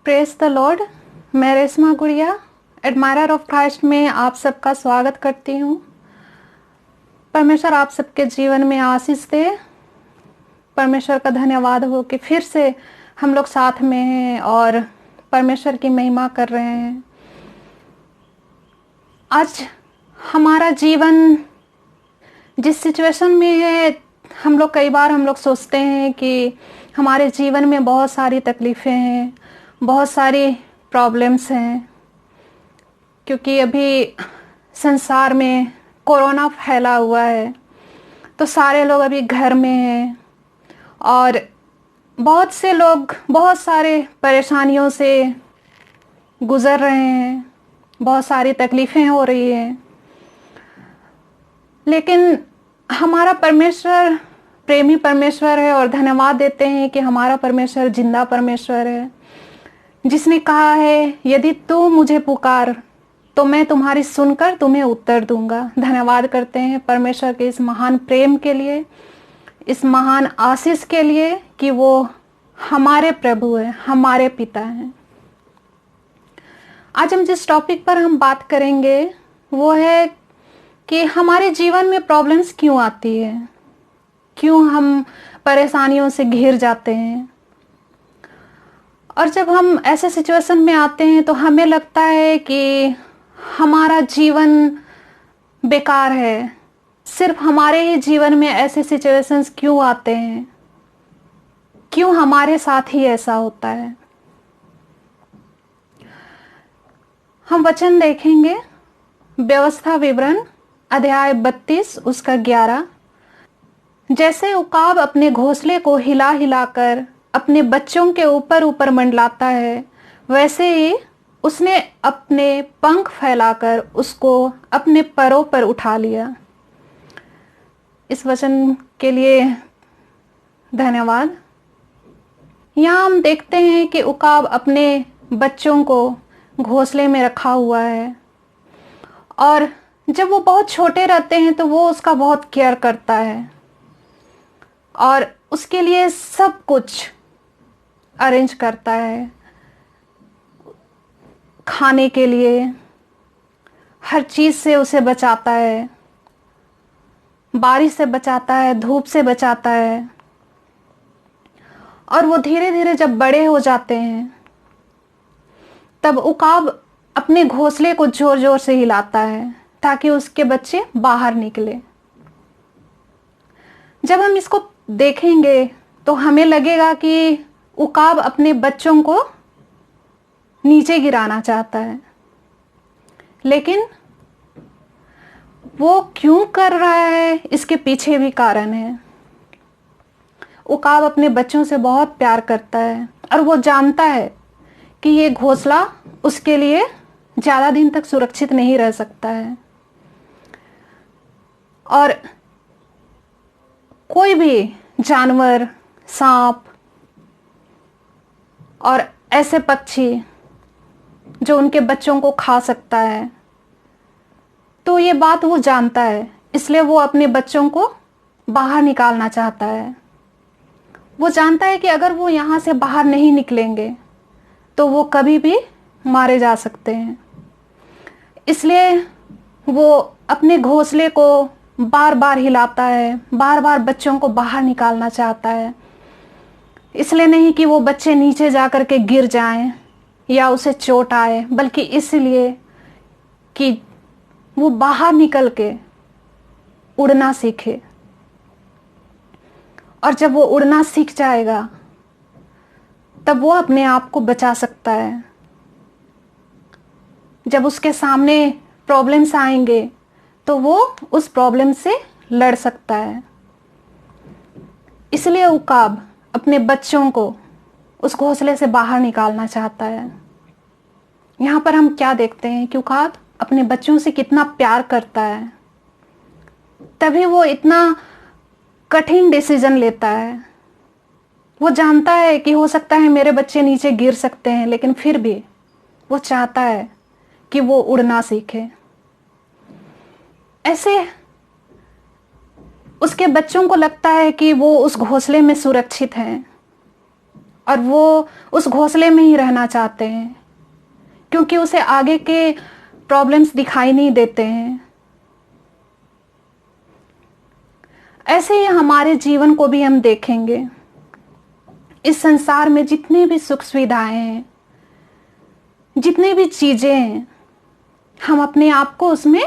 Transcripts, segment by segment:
Praise the Lord. मैं रेशमा गुड़िया admirer of Christ में आप सबका स्वागत करती हूँ। परमेश्वर आप सबके जीवन में आशीष दे। परमेश्वर का धन्यवाद हो कि फिर से हम लोग साथ में हैं और परमेश्वर की महिमा कर रहे हैं। आज हमारा जीवन जिस सिचुएशन में है, कई बार हम लोग सोचते हैं कि हमारे जीवन में बहुत सारी तकलीफ़ें हैं, बहुत सारी प्रॉब्लम्स हैं, क्योंकि अभी संसार में कोरोना फैला हुआ है तो सारे लोग अभी घर में हैं और बहुत से लोग बहुत सारे परेशानियों से गुज़र रहे हैं, बहुत सारी तकलीफ़ें हो रही हैं। लेकिन हमारा परमेश्वर प्रेमी परमेश्वर है और धन्यवाद देते हैं कि हमारा परमेश्वर जिंदा परमेश्वर है, जिसने कहा है यदि तू मुझे पुकार तो मैं तुम्हारी सुनकर तुम्हें उत्तर दूंगा। धन्यवाद करते हैं परमेश्वर के इस महान प्रेम के लिए, इस महान आशीष के लिए कि वो हमारे प्रभु हैं, हमारे पिता हैं। आज हम जिस टॉपिक पर हम बात करेंगे वो है कि हमारे जीवन में प्रॉब्लम्स क्यों आती है, क्यों हम परेशानियों से घिर जाते हैं। और जब हम ऐसे सिचुएशन में आते हैं तो हमें लगता है कि हमारा जीवन बेकार है। सिर्फ हमारे ही जीवन में ऐसे सिचुएशंस क्यों आते हैं, क्यों हमारे साथ ही ऐसा होता है। हम वचन देखेंगे व्यवस्था विवरण अध्याय 32 उसका 11। जैसे उकाब अपने घोंसले को हिला हिलाकर अपने बच्चों के ऊपर ऊपर मंडलाता है, वैसे ही उसने अपने पंख फैलाकर उसको अपने पैरों पर उठा लिया। इस वचन के लिए धन्यवाद। यहाँ हम देखते हैं कि उकाब अपने बच्चों को घोंसले में रखा हुआ है और जब वो बहुत छोटे रहते हैं तो वो उसका बहुत केयर करता है और उसके लिए सब कुछ अरेंज करता है। खाने के लिए हर चीज़ से उसे बचाता है, बारिश से बचाता है, धूप से बचाता है। और वो धीरे धीरे जब बड़े हो जाते हैं तब उकाब अपने घोंसले को जोर जोर से हिलाता है ताकि उसके बच्चे बाहर निकले। जब हम इसको देखेंगे तो हमें लगेगा कि उकाब अपने बच्चों को नीचे गिराना चाहता है, लेकिन वो क्यों कर रहा है इसके पीछे भी कारण है। उकाब अपने बच्चों से बहुत प्यार करता है और वो जानता है कि ये घोंसला उसके लिए ज़्यादा दिन तक सुरक्षित नहीं रह सकता है और कोई भी जानवर, सांप और ऐसे पक्षी जो उनके बच्चों को खा सकता है, तो ये बात वो जानता है, इसलिए वो अपने बच्चों को बाहर निकालना चाहता है। वो जानता है कि अगर वो यहाँ से बाहर नहीं निकलेंगे तो वो कभी भी मारे जा सकते हैं। इसलिए वो अपने घोंसले को बार बार हिलाता है, बार बार बच्चों को बाहर निकालना चाहता है। इसलिए नहीं कि वो बच्चे नीचे जा कर के गिर जाएं या उसे चोट आए, बल्कि इसलिए कि वो बाहर निकल के उड़ना सीखे। और जब वो उड़ना सीख जाएगा तब वो अपने आप को बचा सकता है। जब उसके सामने प्रॉब्लम्स आएंगे तो वो उस प्रॉब्लम से लड़ सकता है। इसलिए उकाब अपने बच्चों को उस घोंसले से बाहर निकालना चाहता है। यहाँ पर हम क्या देखते हैं कि उकाब अपने बच्चों से कितना प्यार करता है, तभी वो इतना कठिन डिसीजन लेता है। वो जानता है कि हो सकता है मेरे बच्चे नीचे गिर सकते हैं, लेकिन फिर भी वो चाहता है कि वो उड़ना सीखे। ऐसे उसके बच्चों को लगता है कि वो उस घोंसले में सुरक्षित हैं और वो उस घोंसले में ही रहना चाहते हैं, क्योंकि उसे आगे के प्रॉब्लम्स दिखाई नहीं देते हैं। ऐसे ही हमारे जीवन को भी हम देखेंगे। इस संसार में जितने भी सुख सुविधाएं हैं, जितनी भी चीजें हैं, हम अपने आप को उसमें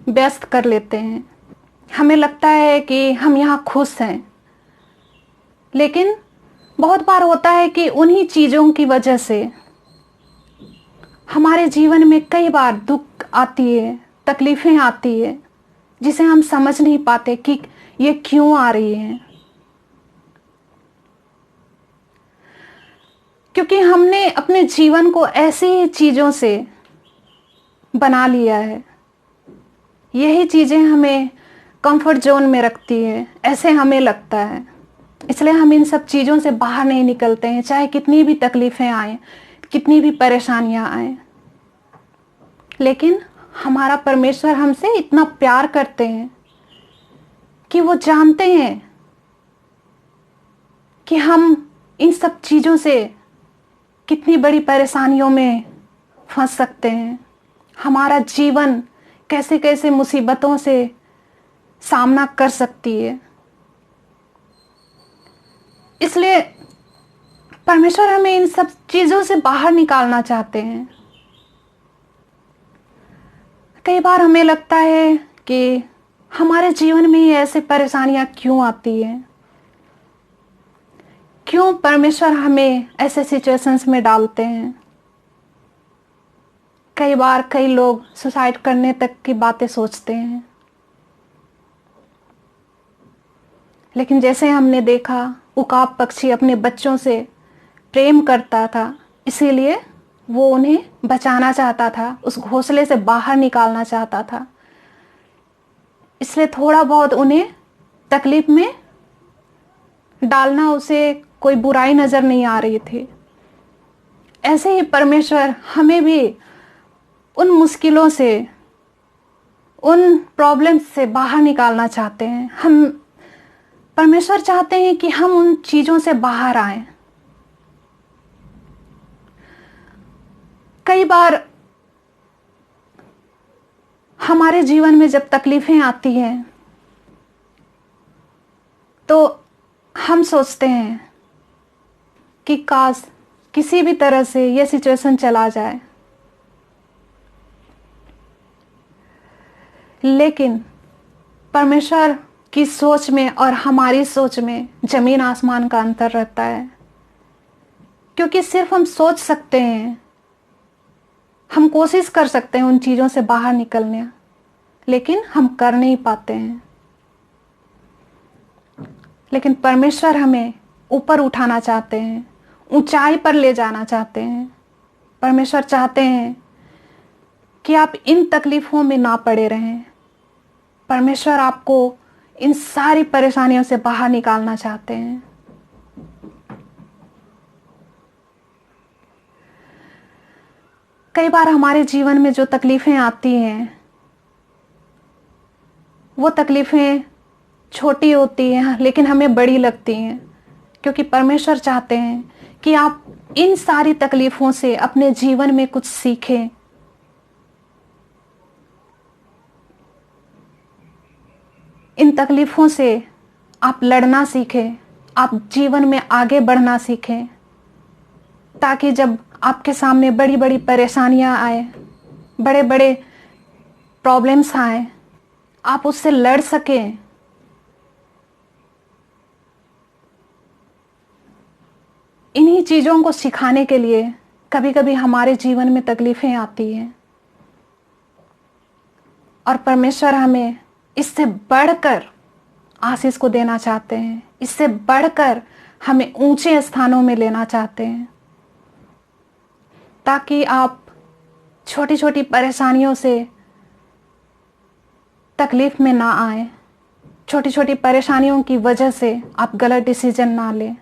व्यस्त कर लेते हैं। हमें लगता है कि हम यहाँ खुश हैं, लेकिन बहुत बार होता है कि उन्हीं चीज़ों की वजह से हमारे जीवन में कई बार दुख आती है, तकलीफ़ें आती है, जिसे हम समझ नहीं पाते कि ये क्यों आ रही हैं। क्योंकि हमने अपने जीवन को ऐसी चीज़ों से बना लिया है, यही चीज़ें हमें कंफर्ट जोन में रखती है, ऐसे हमें लगता है। इसलिए हम इन सब चीज़ों से बाहर नहीं निकलते हैं, चाहे कितनी भी तकलीफ़ें आएं, कितनी भी परेशानियां आएं। लेकिन हमारा परमेश्वर हमसे इतना प्यार करते हैं कि वो जानते हैं कि हम इन सब चीज़ों से कितनी बड़ी परेशानियों में फंस सकते हैं, हमारा जीवन कैसे कैसे मुसीबतों से सामना कर सकती है। इसलिए परमेश्वर हमें इन सब चीज़ों से बाहर निकालना चाहते हैं। कई बार हमें लगता है कि हमारे जीवन में ही ऐसे परेशानियां क्यों आती हैं, क्यों परमेश्वर हमें ऐसे सिचुएशंस में डालते हैं। कई बार कई लोग सुसाइड करने तक की बातें सोचते हैं, लेकिन जैसे हमने देखा, उकाब पक्षी अपने बच्चों से प्रेम करता था, इसीलिए वो उन्हें बचाना चाहता था, उस घोंसले से बाहर निकालना चाहता था। इसलिए थोड़ा बहुत उन्हें तकलीफ में डालना उसे कोई बुराई नज़र नहीं आ रही थी। ऐसे ही परमेश्वर हमें भी उन मुश्किलों से, उन प्रॉब्लम्स से बाहर निकालना चाहते हैं। परमेश्वर चाहते हैं कि हम उन चीज़ों से बाहर आएं। कई बार हमारे जीवन में जब तकलीफें आती हैं तो हम सोचते हैं कि काश किसी भी तरह से यह सिचुएशन चला जाए, लेकिन परमेश्वर की सोच में और हमारी सोच में जमीन आसमान का अंतर रहता है। क्योंकि सिर्फ हम सोच सकते हैं, हम कोशिश कर सकते हैं उन चीज़ों से बाहर निकलने, लेकिन हम कर नहीं पाते हैं। लेकिन परमेश्वर हमें ऊपर उठाना चाहते हैं, ऊंचाई पर ले जाना चाहते हैं। परमेश्वर चाहते हैं कि आप इन तकलीफ़ों में ना पड़े रहें। परमेश्वर आपको इन सारी परेशानियों से बाहर निकालना चाहते हैं। कई बार हमारे जीवन में जो तकलीफ़ें आती हैं, वो तकलीफ़ें छोटी होती हैं, लेकिन हमें बड़ी लगती हैं, क्योंकि परमेश्वर चाहते हैं कि आप इन सारी तकलीफ़ों से अपने जीवन में कुछ सीखें। इन तकलीफ़ों से आप लड़ना सीखें, आप जीवन में आगे बढ़ना सीखें, ताकि जब आपके सामने बड़ी बड़ी परेशानियां आए, बड़े बड़े प्रॉब्लम्स आए, आप उससे लड़ सकें। इन्हीं चीज़ों को सिखाने के लिए कभी कभी हमारे जीवन में तकलीफ़ें आती हैं, और परमेश्वर हमें इससे बढ़कर आशीष को देना चाहते हैं, इससे बढ़कर हमें ऊंचे स्थानों में लेना चाहते हैं, ताकि आप छोटी छोटी परेशानियों से तकलीफ में ना आए, छोटी छोटी परेशानियों की वजह से आप गलत डिसीजन ना लें।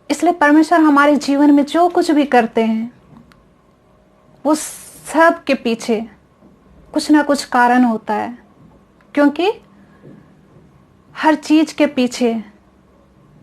इसलिए परमेश्वर हमारे जीवन में जो कुछ भी करते हैं, वो सब के पीछे कुछ ना कुछ कारण होता है, क्योंकि हर चीज के पीछे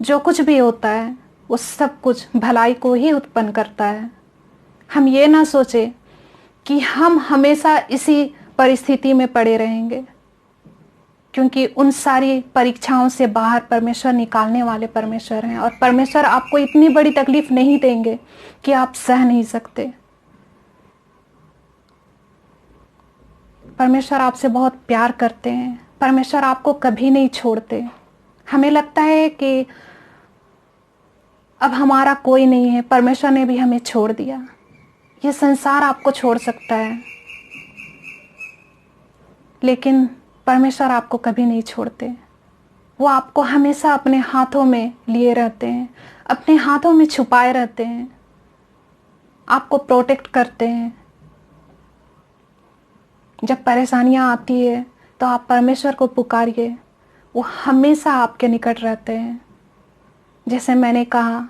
जो कुछ भी होता है वो सब कुछ भलाई को ही उत्पन्न करता है। हम ये ना सोचे कि हम हमेशा इसी परिस्थिति में पड़े रहेंगे, क्योंकि उन सारी परीक्षाओं से बाहर परमेश्वर निकालने वाले परमेश्वर हैं। और परमेश्वर आपको इतनी बड़ी तकलीफ नहीं देंगे कि आप सह नहीं सकते। परमेश्वर आपसे बहुत प्यार करते हैं। परमेश्वर आपको कभी नहीं छोड़ते। हमें लगता है कि अब हमारा कोई नहीं है, परमेश्वर ने भी हमें छोड़ दिया। ये संसार आपको छोड़ सकता है, लेकिन परमेश्वर आपको कभी नहीं छोड़ते। वो आपको हमेशा अपने हाथों में लिए रहते हैं, अपने हाथों में छुपाए रहते हैं, आपको प्रोटेक्ट करते हैं। जब परेशानियां आती है तो आप परमेश्वर को पुकारिए, वो हमेशा आपके निकट रहते हैं। जैसे मैंने कहा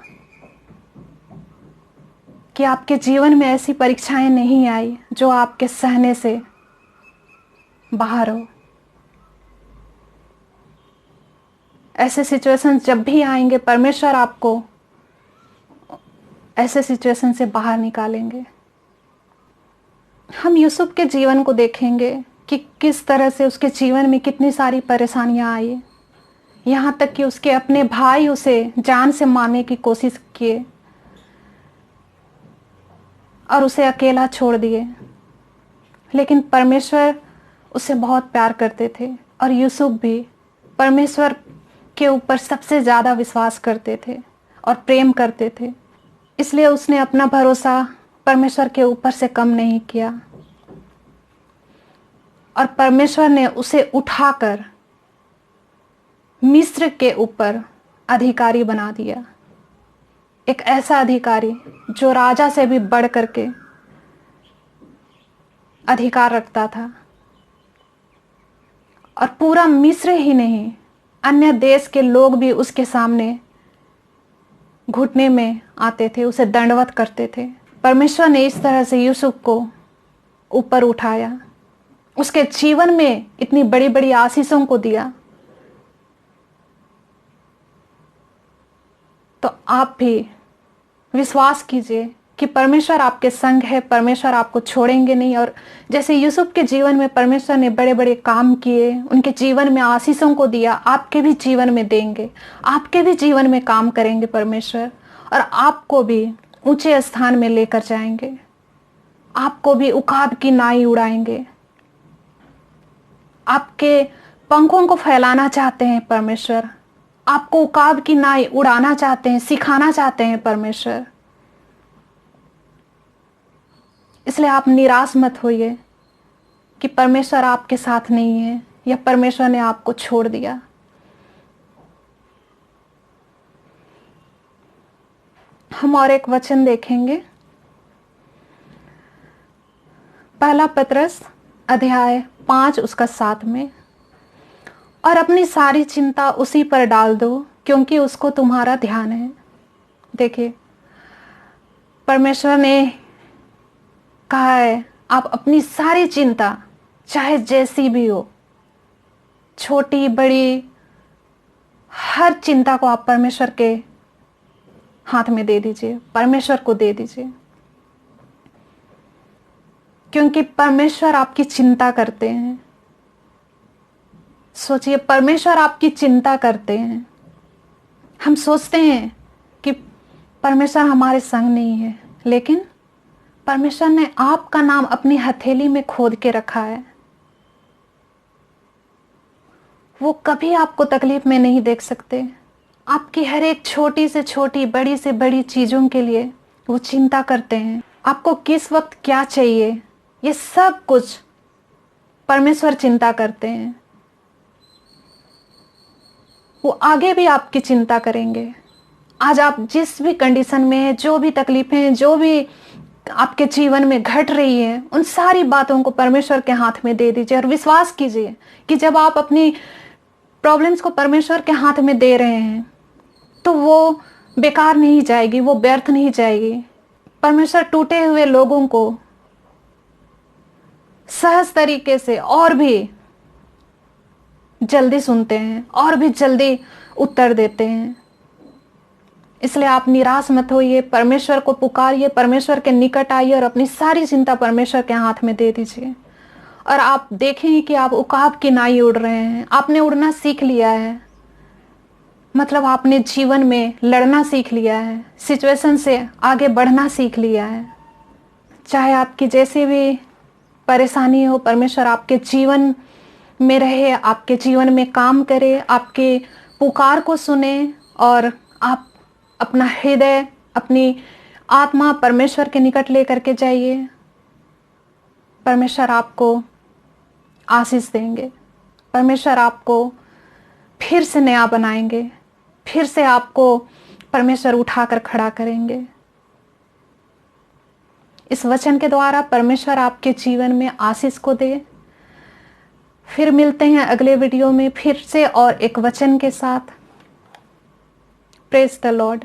कि आपके जीवन में ऐसी परीक्षाएं नहीं आई जो आपके सहने से बाहर हो। ऐसे सिचुएशन जब भी आएंगे, परमेश्वर आपको ऐसे सिचुएशन से बाहर निकालेंगे। हम यूसुफ के जीवन को देखेंगे कि किस तरह से उसके जीवन में कितनी सारी परेशानियां आई, यहाँ तक कि उसके अपने भाई उसे जान से मारने की कोशिश किए और उसे अकेला छोड़ दिए। लेकिन परमेश्वर उसे बहुत प्यार करते थे और यूसुफ भी परमेश्वर के ऊपर सबसे ज़्यादा विश्वास करते थे और प्रेम करते थे। इसलिए उसने अपना भरोसा परमेश्वर के ऊपर से कम नहीं किया और परमेश्वर ने उसे उठाकर मिस्र के ऊपर अधिकारी बना दिया। एक ऐसा अधिकारी जो राजा से भी बढ़ करके अधिकार रखता था। और पूरा मिस्र ही नहीं, अन्य देश के लोग भी उसके सामने घुटने में आते थे, उसे दंडवत करते थे। परमेश्वर ने इस तरह से यूसुफ को ऊपर उठाया, उसके जीवन में इतनी बड़ी बड़ी आशीषों को दिया। तो आप भी विश्वास कीजिए कि परमेश्वर आपके संग है, परमेश्वर आपको छोड़ेंगे नहीं। और जैसे यूसुफ के जीवन में परमेश्वर ने बड़े बड़े काम किए, उनके जीवन में आशीषों को दिया, आपके भी जीवन में देंगे। आपके भी जीवन में काम करेंगे परमेश्वर और आपको भी ऊंचे स्थान में लेकर जाएंगे। आपको भी उकाब की नाई उड़ाएंगे। आपके पंखों को फैलाना चाहते हैं परमेश्वर, आपको उकाब की नाई उड़ाना चाहते हैं, सिखाना चाहते हैं परमेश्वर। इसलिए आप निराश मत होइए कि परमेश्वर आपके साथ नहीं है या परमेश्वर ने आपको छोड़ दिया। हम और एक वचन देखेंगे, पहला पतरस अध्याय 5 उसका 7 में, और अपनी सारी चिंता उसी पर डाल दो क्योंकि उसको तुम्हारा ध्यान है। देखिए, परमेश्वर ने कहा है आप अपनी सारी चिंता, चाहे जैसी भी हो, छोटी बड़ी, हर चिंता को आप परमेश्वर के हाथ में दे दीजिए, परमेश्वर को दे दीजिए, क्योंकि परमेश्वर आपकी चिंता करते हैं। सोचिए, परमेश्वर आपकी चिंता करते हैं। हम सोचते हैं कि परमेश्वर हमारे संग नहीं है, लेकिन परमेश्वर ने आपका नाम अपनी हथेली में खोद के रखा है। वो कभी आपको तकलीफ में नहीं देख सकते। आपकी हर एक छोटी से छोटी, बड़ी से बड़ी चीजों के लिए वो चिंता करते हैं। आपको किस वक्त क्या चाहिए, ये सब कुछ परमेश्वर चिंता करते हैं। वो आगे भी आपकी चिंता करेंगे। आज आप जिस भी कंडीशन में हैं, जो भी तकलीफें, जो भी आपके जीवन में घट रही है, उन सारी बातों को परमेश्वर के हाथ में दे दीजिए और विश्वास कीजिए कि जब आप अपनी प्रॉब्लम्स को परमेश्वर के हाथ में दे रहे हैं तो वो बेकार नहीं जाएगी, वो व्यर्थ नहीं जाएगी। परमेश्वर टूटे हुए लोगों को सहज तरीके से और भी जल्दी सुनते हैं और भी जल्दी उत्तर देते हैं। इसलिए आप निराश मत होइए, परमेश्वर को पुकारिए, परमेश्वर के निकट आइए और अपनी सारी चिंता परमेश्वर के हाथ में दे दीजिए। और आप देखेंगे कि आप उकाब की नाई उड़ रहे हैं। आपने उड़ना सीख लिया है, मतलब आपने जीवन में लड़ना सीख लिया है, सिचुएशन से आगे बढ़ना सीख लिया है। चाहे आपकी जैसी भी परेशानी हो, परमेश्वर आपके जीवन में रहे, आपके जीवन में काम करे, आपके पुकार को सुने और आप अपना हृदय, अपनी आत्मा परमेश्वर के निकट लेकर के जाइए। परमेश्वर आपको आशीष देंगे, परमेश्वर आपको फिर से नया बनाएंगे, फिर से आपको परमेश्वर उठाकर खड़ा करेंगे। इस वचन के द्वारा परमेश्वर आपके जीवन में आशीष को दे। फिर मिलते हैं अगले वीडियो में फिर से और एक वचन के साथ। Praise the Lord.